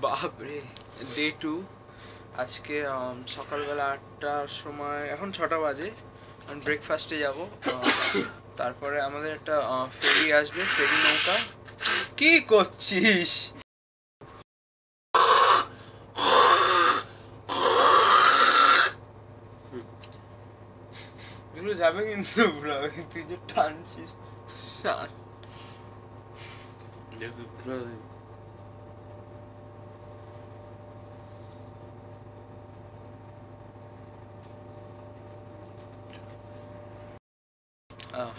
বাপরে, ডে 2 আজকে সকালবেলা 8টার সময়, এখন 6টা বাজে, ব্রেকফাস্টে যাব। তারপরে আমাদের একটা ফেরি আসবে, ফেরি নৌকা। কি করছিস? এগুলো যাবে কিন্তু পুরো, তুই যে টানছিস।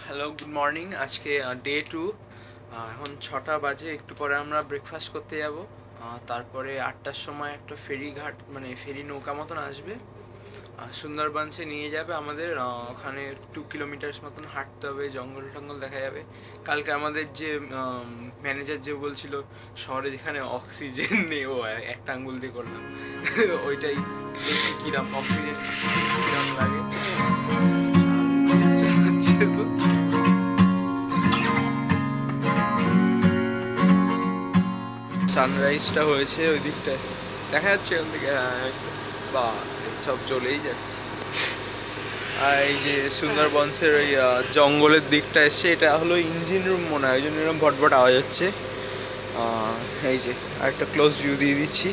Hello, good morning. আজকে ডে 2, এখন 6টা বাজে, একটু পরে আমরা ব্রেকফাস্ট করতে যাব। তারপরে 8টার সময় একটা ফেরি ঘাট, মানে ফেরি নৌকা মতন আসবে, সুন্দরবনসে নিয়ে যাবে আমাদের। ওখানে 2 কিলোমিটার্স মতন হাঁটতে হবে, জঙ্গল টঙ্গল দেখা যাবে। কালকে আমাদের যে ম্যানেজার যে বলছিল শহরে যেখানে অক্সিজেন নেই, ও একটা আঙ্গুল দিয়ে করলাম ওইটাই দেখি কিরম অক্সিজেন কিরম লাগে। তো সানরাইজটা হয়েছে ওই দিকটায়, দেখা যাচ্ছে ওখান থেকে। বা সব চলেই যাচ্ছে। আর এই যে সুন্দরবনসের ওই জঙ্গলের দিকটা এসছে, এটা হলো ইঞ্জিন রুম মনে হয়, ওই জন্য এরকম ভটভট আওয়াজ হচ্ছে। এই যে আরেকটা ক্লোজ ভিউ দিয়ে দিচ্ছি।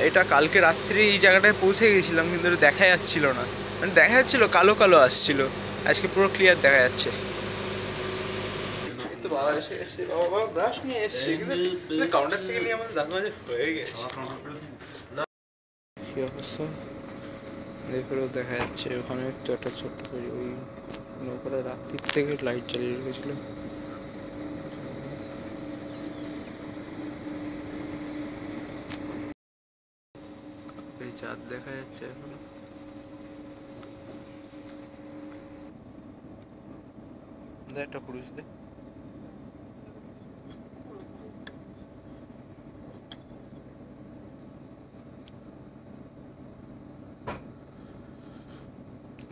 এটা কালকে রাত্রে এই জায়গাটায় পৌঁছে গেছিলাম, কিন্তু এটা দেখা যাচ্ছিল না, মানে দেখা যাচ্ছিলো কালো কালো আসছিল। আজকে পুরো ক্লিয়ার দেখা যাচ্ছে। তো বাবা এসে গেছে, বাবা ব্রাশ নিয়ে এসছে, কিন্তু কাউন্টার থেকে নিয়ে আমাদের দাঁত মাঝে হয়ে গেছে। কি অবস্থা দেখেও দেখা যাচ্ছে, ওখানে একটু একটা ছোট্ট করে ওই নৌকাটা রাত্রির থেকে লাইট জ্বালিয়ে রেখেছিল। এই চাঁদ দেখা যাচ্ছে এখনো। একটা পুরুষ দেখ,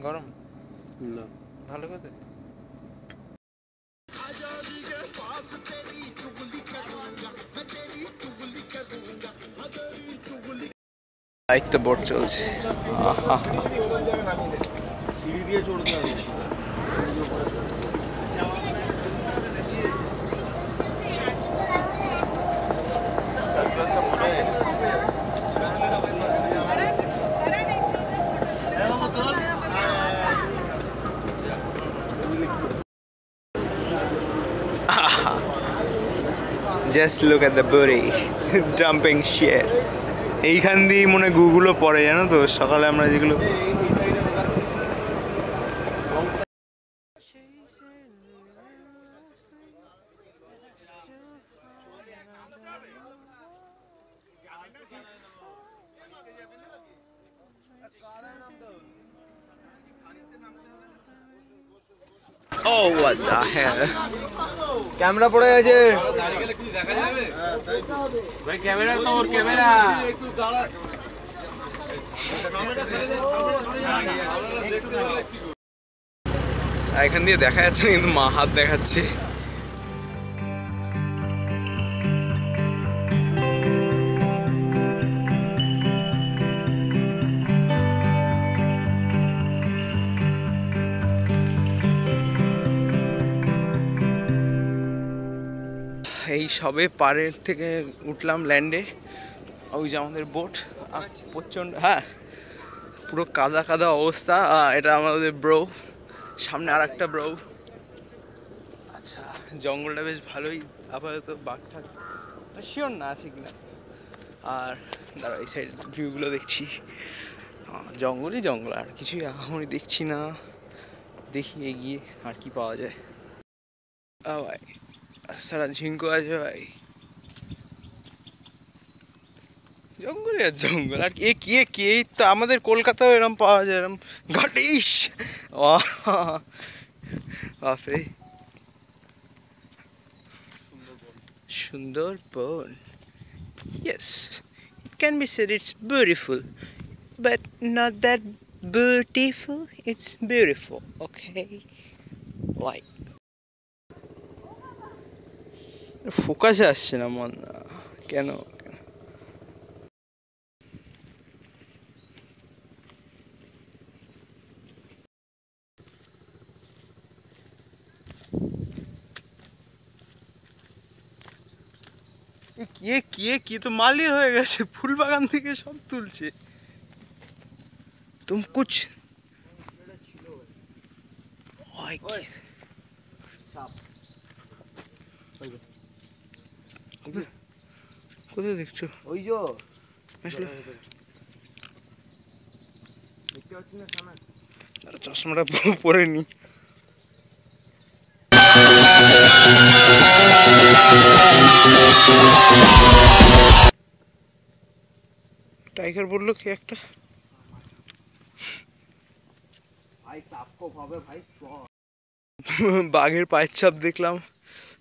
গরম না ভালো কথা। দায়িত্ব বোট চলছে। Just look at the booty dumping shit. এইখান দিয়ে মনে গুগুলো পড়ে, জানো তো, সকালে আমরা যেগুলো Oh, what the hell? Camera পড়ে গেছে ভাই, ক্যামেরা তো ওর ক্যামেরা। এখান দিয়ে দেখা যাচ্ছে কিন্তু মা হাত দেখাচ্ছে। এই সবে পাড়ের থেকে উঠলাম ল্যান্ডে, ওই যে আমাদের বোট, প্রচণ্ড, হ্যাঁ পুরো কাদা কাদা অবস্থা। এটা আমাদের ব্রো, সামনে আর একটা ব্রো। আচ্ছা, জঙ্গলটা বেশ ভালোই, আপাতত বাঘ থাক শিওর না আছে কিনা। আর দাঁড়া, এই সাইড ভিউগুলো দেখছি, জঙ্গলই জঙ্গল, আর কিছুই আমি দেখছি না। দেখি এগিয়ে আর কি পাওয়া যায়। ভাই সারা ঝিঙ্কো আছে ভাই, জঙ্গলে আর জঙ্গল। আর এ কে কে তো আমাদের কলকাতাও এরম পাওয়া যায়, এরম ঘটিস বাপরে। Sundarban, yes, it can be said it's beautiful, but not that beautiful, it's beautiful, okay, like ফোকাসে আসছে না মন, কেন? কি তো মালি হয়ে গেছে, ফুল বাগান থেকে সব তুলছে। তুম কুছ কোথায় দেখছো? ওই যে আসলে দেখতে পাচ্ছি না সামনে। চশমাটা পরে নি। টাইগার বললো কি একটা, ভাই সাপকো ভাবে ভাই বাঘের পায়ের ছাপ দেখলাম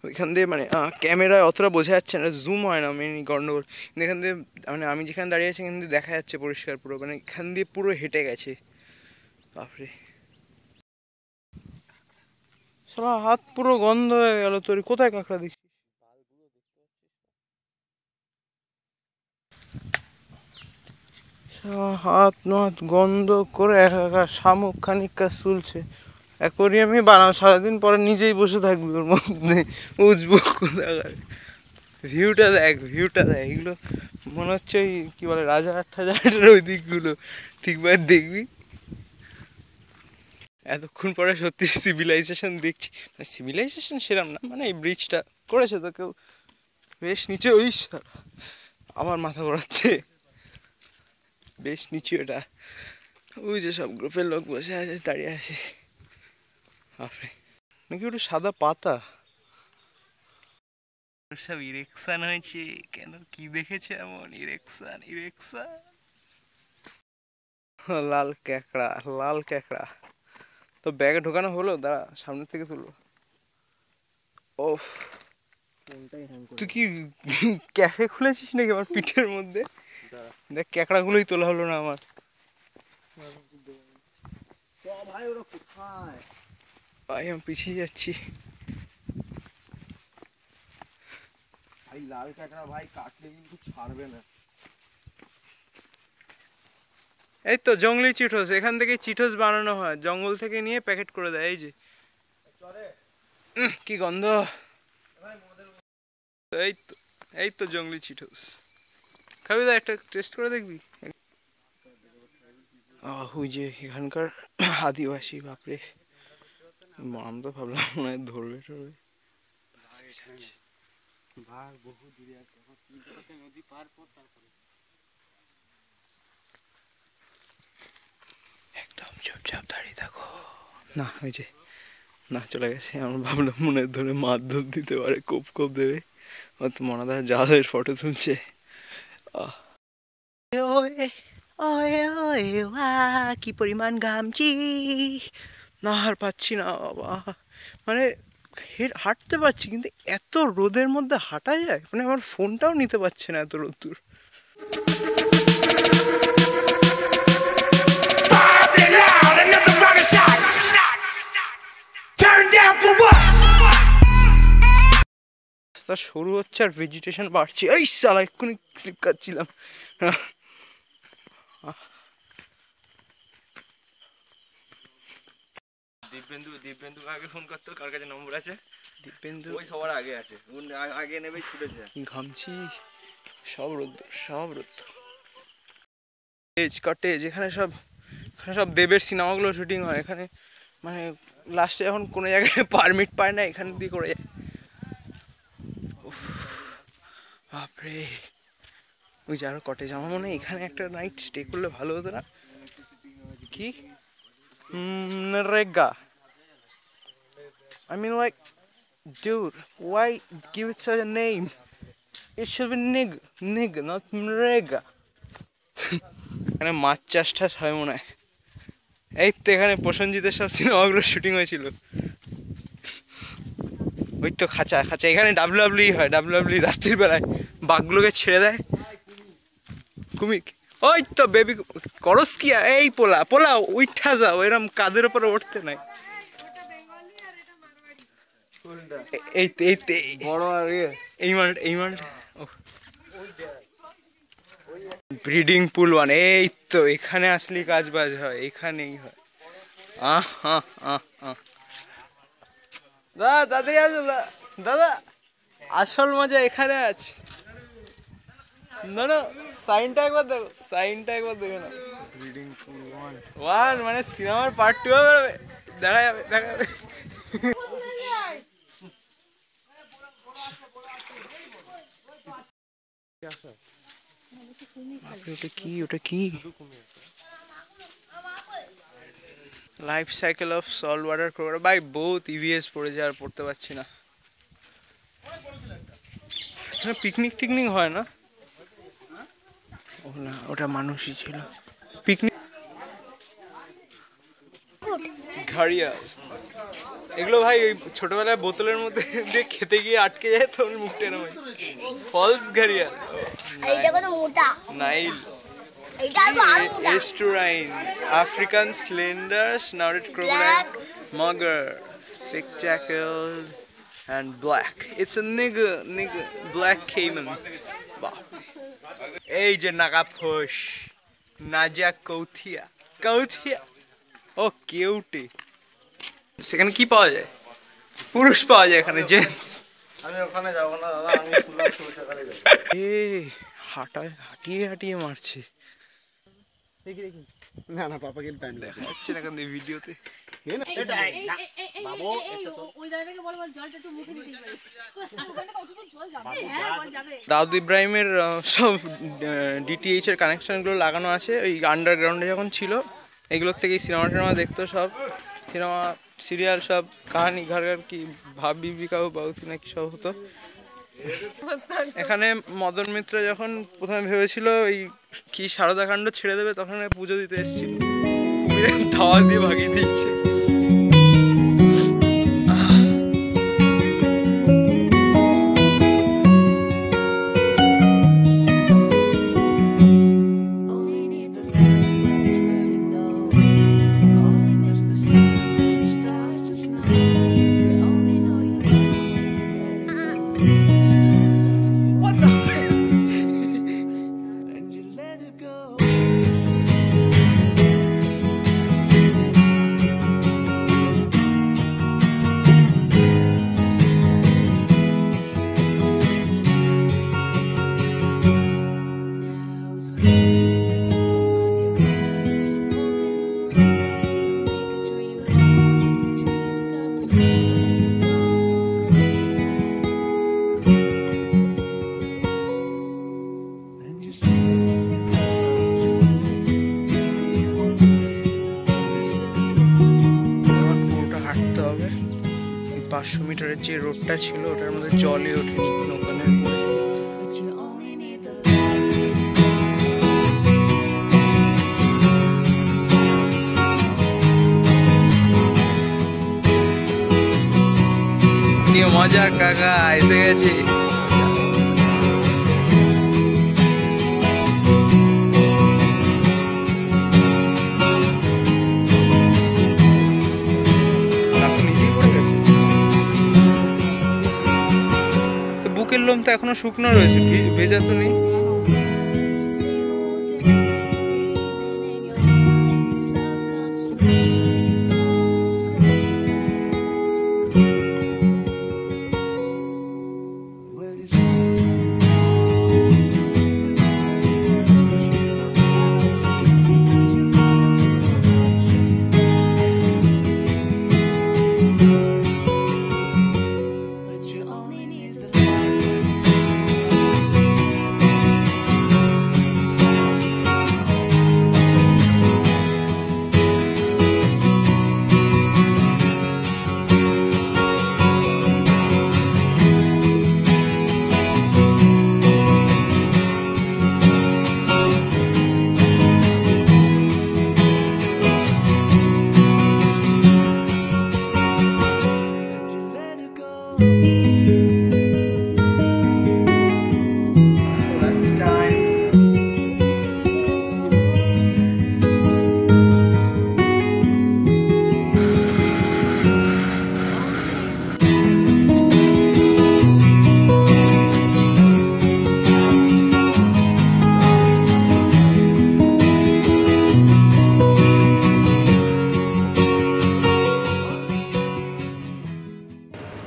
ওইখান দিয়ে। মানে ক্যামেরায় অতটা বোঝা যাচ্ছে না, জুম হয় না মেনলি গন্ডগোল। এখান দিয়ে মানে আমি যেখানে দাঁড়িয়ে আছি এখান দিয়ে দেখা যাচ্ছে পরিষ্কার পুরো, মানে এখান দিয়ে পুরো হেঁটে গেছে। বাপরে সারা হাত পুরো গন্ধ হয়ে গেল। তোর কোথায় কাঁকড়া দেখছিস? হাত নাত গন্ধ করে একা শামুক খানিকটা চুলছে। অ্যাকোয়ারিয়ামে বানাও, সারাদিন পরে নিজেই বসে থাকবি ওর মধ্যে, উঠবো কোথায়। ভিউটা দেখ, ভিউটা দেখ, এগুলো মনে হচ্ছে ওই কী বলে রাজারহাট টাজারহাটের ওই দিকগুলো ঠিকভাবে দেখবি। এতক্ষণ পরে সত্যি সিভিলাইজেশন দেখছি, মানে সিভিলাইজেশন সেরম না, মানে এই ব্রিজটা করেছে তো কেউ বেশ নিচে। ওই আবার মাথা ঘোরাচ্ছে, বেশ নিচু এটা। ওই যে সব গ্রুপের লোক বসে আছে, দাঁড়িয়ে আছে। বাপরে নাকি ওটা সাদা পাতা, সব ইরেকশন হয়েছে কেন, কি দেখেছে এমন ইরেকশন ইরেকশন। লাল ক্যাকড়া, লাল ক্যাকড়া তো ব্যাগে ঢোকানো হলো, দাঁড়া সামনে থেকে তুলবো। ও তুই কি ক্যাফে খুলেছিস নাকি আমার পিঠের মধ্যে? দেখ ক্যাকড়াগুলোই তোলা হলো না আমার। ভাই ওরা কোথায়? ভাই আমি পিছিয়ে যাচ্ছি। ভাই লাল কাঁকড়া ভাই কাটলে কিন্তু ছাড়বে না। এই তো জঙ্গলি চিঠোস, এখান থেকে চিঠোস বানানো হয়, জঙ্গল থেকে নিয়ে প্যাকেট করে দেয়। এই যে কি গন্ধ। এই তো, এই তো জঙ্গলি চিঠোস। খাবি দা, একটা টেস্ট করে দেখবি। ওই যে এখানকার আদিবাসী, বাপরে আমি তো ভাবলাম মনে হয় ধরবে টরবে। ভাগ বহু দূরে আছে, নদী পার পর তারপরে একদম চুপচাপ দাঁড়িয়ে থাকো। না ওই যে না চলে গেছে। আমরা ভাবলাম মনে হয় ধরে মারধর দিতে পারে, কোপ কোপ দেবে। হয়তো মনাদা জাহাজের ফটো তুলছে। কি পরিমাণ ঘামছি, না আর পাচ্ছি না বাবা। মানে হাঁটতে পারছি কিন্তু এত রোদের মধ্যে হাঁটা যায়? মানে আমার ফোনটাও নিতে পারছে না এত রোদ্দুর। রাস্তা সরু হচ্ছে আর ভেজিটেশন বাড়ছে। এই সালা এক্ষুনি স্লিপ কাটছিলাম। দীপেন্দু আগে ফোন করতো, কার কাছে নম্বর আছে? দীপেন্দু ওই সবার আগে আছে, আগে নেবেই ছুটেছে। ঘামছি, সব রোদ্দুর সব রোদ্দুর। কটেজ কটেজ, এখানে সব দেবের সিনেমাগুলো শুটিং হয় এখানে। মানে লাস্টে যখন কোনো জায়গায় পারমিট পায় না, এখান দিয়ে করে যায়। বাপরে ওই যে আরো কটেজ, আমার মনে হয় এখানে একটা নাইট স্টে করলে ভালো হতো না? কি নরেগা, I mean like dude, why give it such a name? It should be nig not nrega. এখানে মাছ চাষ টাস হয় মনে হয়। এই তো এখানে প্রসেনজিতের সব সিনেমাগুলো শুটিং হয়েছিল। ওই তো খাঁচা খাঁচা, এখানে ডাব্লিউডাব্লিউ হয়, ডাব্লিউডাব্লিউ রাত্রির বেলায় বাঘগুলোকে ছেড়ে দেয়। কুমির, ওই তো বেবি করস কি, এই পোলা পোলা উঠা যাও, এরম কাদের উপরে উঠতে নাই। এই তো এই তো বড় আর এই মাল ব্রিডিং পুল ওয়ান। এই তো এখানে আসলে কাজ বাজ হয়, এখানেই হয়। দাদা তাড়াতাড়ি আসো, দাদা আসল মজা এখানে আছে। না না, সাইনটা একবার দেখো, সাইনটা একবার দেখে না। রিডিং 1 মানে সিনেমার পার্ট 2 হবে, দেখা যাবে দেখা যাবে। ওটা কি, ওটা কি? Life cycle of salt water crocodile. ভাই বহুত ইভিএস পড়েছে, আর পড়তে পারছি না। পিকনিক টিকনিক হয় না? ও না, ওটা মানুষই ছিল। পিকনিক ঘাড়িয়াল এগুলো ভাই ওই ছোটবেলায় বোতলের মধ্যে দিয়ে খেতে গিয়ে আটকে যায়, তো ওর মুখটা এরকম হয়। ফলস ঘাড়িয়াল, এইটা কত মোটা, নাইল, এইটা তো আরো মোটা। Estuarine, African slender, snouted crocodile, mugger, spectacled and black. It's a nigger, black caiman. বাহ, এই যে নাগা ফোস, নাজা কৌথিয়া, কৌথিয়া, ও কেউটে। সেখানে কি পাওয়া যায়? পুরুষ পাওয়া যায় এখানে, জেন্টস। আমি ওখানে যাবো না দাদা, আমি শুনলাম সরষাকালে যাবো। এ হাঁটিয়ে হাঁটিয়ে মারছে। দেখি দেখি, না না, পাপা কিন্তু টাইম দেখা যাচ্ছে না কেন ভিডিওতে। দাউদ ইব্রাহিমের সব ডিটিএইচ এর কানেকশনগুলো লাগানো আছে ওই আন্ডারগ্রাউন্ডে যখন ছিল, এগুলোর থেকেই সিনেমা টিনেমা দেখতো, সব সিনেমা সিরিয়াল সব কাহানি ঘর ঘর কি ভাব বিবিকাও বাউতি নাকি সব হতো এখানে। মদন মিত্র যখন প্রথমে ভেবেছিল ওই কি সারদাকাণ্ড ছেড়ে দেবে, তখন পুজো দিতে এসেছিল, কুমিরের ধাওয়া দিয়ে ভাগিয়ে দিয়েছে। পুরোটা হাঁটতে হবে। 500 মিটারের যে রোডটা ছিল ওটার মধ্যে জলে ওঠেনি নৌকানের পরে। কি মজা কাকা, এসে গেছি। বুকের লোম তো এখনো শুকনো রয়েছে, ভেজা তো নেই।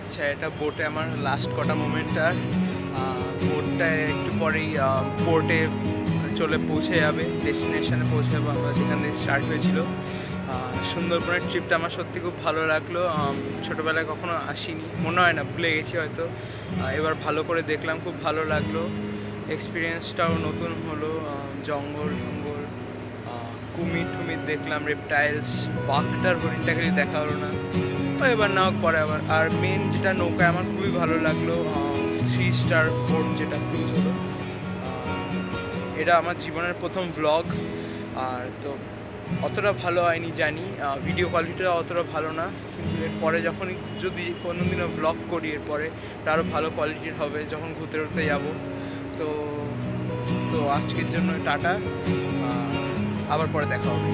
আচ্ছা, এটা বোটে আমার লাস্ট কটা মোমেন্ট। আর বোটটা একটু পরেই পোর্টে পৌঁছে যাবে, ডেস্টিনেশনে পৌঁছে যাবো আমরা যেখান থেকে স্টার্ট হয়েছিল। সুন্দরবনের ট্রিপটা আমার সত্যি খুব ভালো লাগলো। ছোটোবেলায় কখনো আসিনি, মনে হয় না, ভুলে গেছি হয়তো। এবার ভালো করে দেখলাম, খুব ভালো লাগলো। এক্সপিরিয়েন্সটাও নতুন হলো। জঙ্গল টঙ্গল, কুমির টুমির দেখলাম, রেপটাইলস, বাঘটার হরিণটা খালি দেখা হলো না। এবার না হোক পরে আবার। আর মেন যেটা নৌকায় আমার খুবই ভালো লাগলো, 3 স্টার বোট যেটা ক্রুজ হলো। এটা আমার জীবনের প্রথম ভ্লগ। আর তো অতটা ভালো হয়নি জানি, ভিডিও কোয়ালিটিটা অতটা ভালো না, কিন্তু এরপরে যখন যদি কোনো দিনও ভ্লগ করি এরপরে এটা আরও ভালো কোয়ালিটির হবে যখন ঘুরতে ঘুরতে যাবো। তো তো আজকের জন্য টাটা, আবার পরে দেখা হবে।